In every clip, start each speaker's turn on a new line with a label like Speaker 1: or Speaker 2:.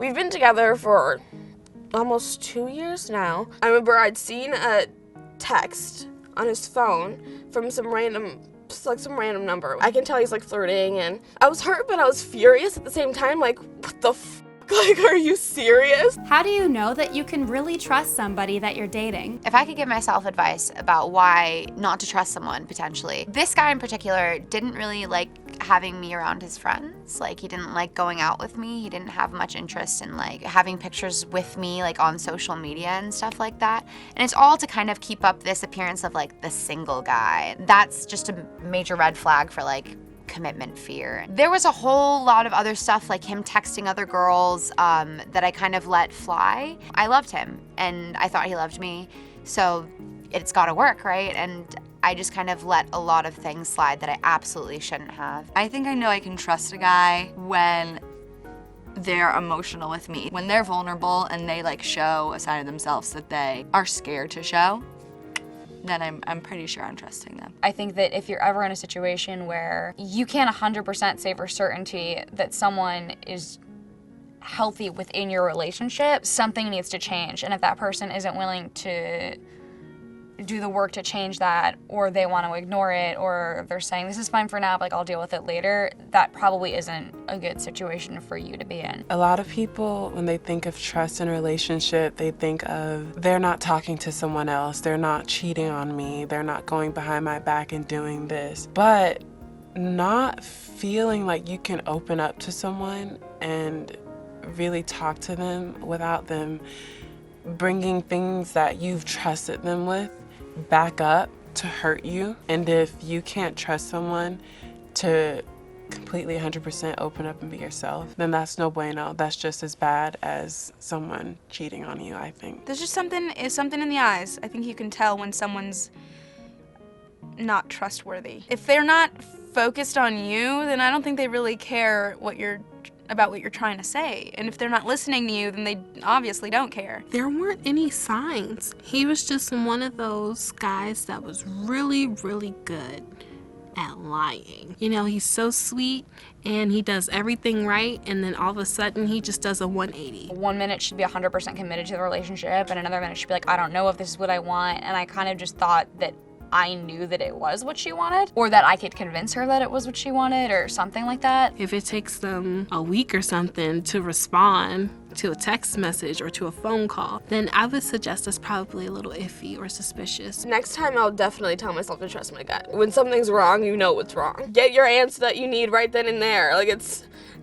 Speaker 1: We've been together for almost 2 years now. I remember I'd seen a text on his phone from some random number. I can tell he's like flirting, and I was hurt, but I was furious at the same time. Like, what the f? Like, are you serious?
Speaker 2: How do you know that you can really trust somebody that you're dating?
Speaker 3: If I could give myself advice about why not to trust someone, potentially, this guy in particular didn't really like having me around his friends. Like, he didn't like going out with me. He didn't have much interest in like having pictures with me like on social media and stuff like that. And it's all to kind of keep up this appearance of like the single guy. That's just a major red flag for like commitment fear. There was a whole lot of other stuff, like him texting other girls that I kind of let fly. I loved him and I thought he loved me, so it's gotta work, right? And I just kind of let a lot of things slide that I absolutely shouldn't have.
Speaker 4: I think I know I can trust a guy when they're emotional with me. When they're vulnerable and they like show a side of themselves that they are scared to show, then I'm pretty sure I'm trusting them.
Speaker 5: I think that if you're ever in a situation where you can't 100% say for certainty that someone is healthy within your relationship, something needs to change. And if that person isn't willing to do the work to change that, or they want to ignore it, or they're saying this is fine for now, but like I'll deal with it later, that probably isn't a good situation for you to be in.
Speaker 6: A lot of people, when they think of trust in a relationship, they think of they're not talking to someone else, they're not cheating on me, they're not going behind my back and doing this. But not feeling like you can open up to someone and really talk to them without them bringing things that you've trusted them with back up to hurt you. And if you can't trust someone to completely 100% open up and be yourself, then that's no bueno. That's just as bad as someone cheating on you, I think.
Speaker 7: There's just something in the eyes. I think you can tell when someone's not trustworthy. If they're not focused on you, then I don't think they really care about what you're trying to say. And if they're not listening to you, then they obviously don't care.
Speaker 8: There weren't any signs. He was just one of those guys that was really, really good at lying. You know, he's so sweet and he does everything right, and then all of a sudden he just does a 180.
Speaker 5: 1 minute she'd be 100% committed to the relationship, and another minute she'd be like, I don't know if this is what I want, and I kind of just thought that I knew that it was what she wanted, or that I could convince her that it was what she wanted, or something like that.
Speaker 8: If it takes them a week or something to respond to a text message or to a phone call, then I would suggest it's probably a little iffy or suspicious.
Speaker 1: Next time, I'll definitely tell myself to trust my gut. When something's wrong, you know what's wrong. Get your answer that you need right then and there. Like,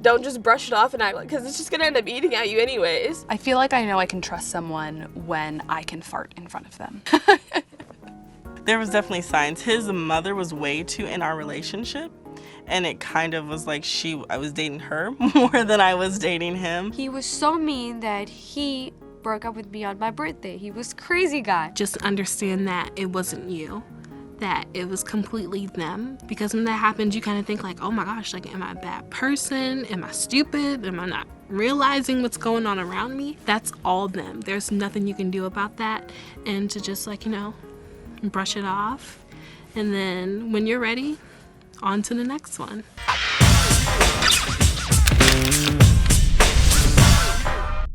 Speaker 1: don't just brush it off and act like, because it's just gonna end up eating at you anyways.
Speaker 9: I feel like I know I can trust someone when I can fart in front of them.
Speaker 10: There was definitely signs. His mother was way too in our relationship, and it kind of was like I was dating her more than I was dating him.
Speaker 11: He was so mean that he broke up with me on my birthday. He was crazy guy.
Speaker 8: Just understand that it wasn't you, that it was completely them. Because when that happens, you kind of think like, oh my gosh, like, am I a bad person? Am I stupid? Am I not realizing what's going on around me? That's all them. There's nothing you can do about that. And to just like, brush it off, and then when you're ready, on to the next one.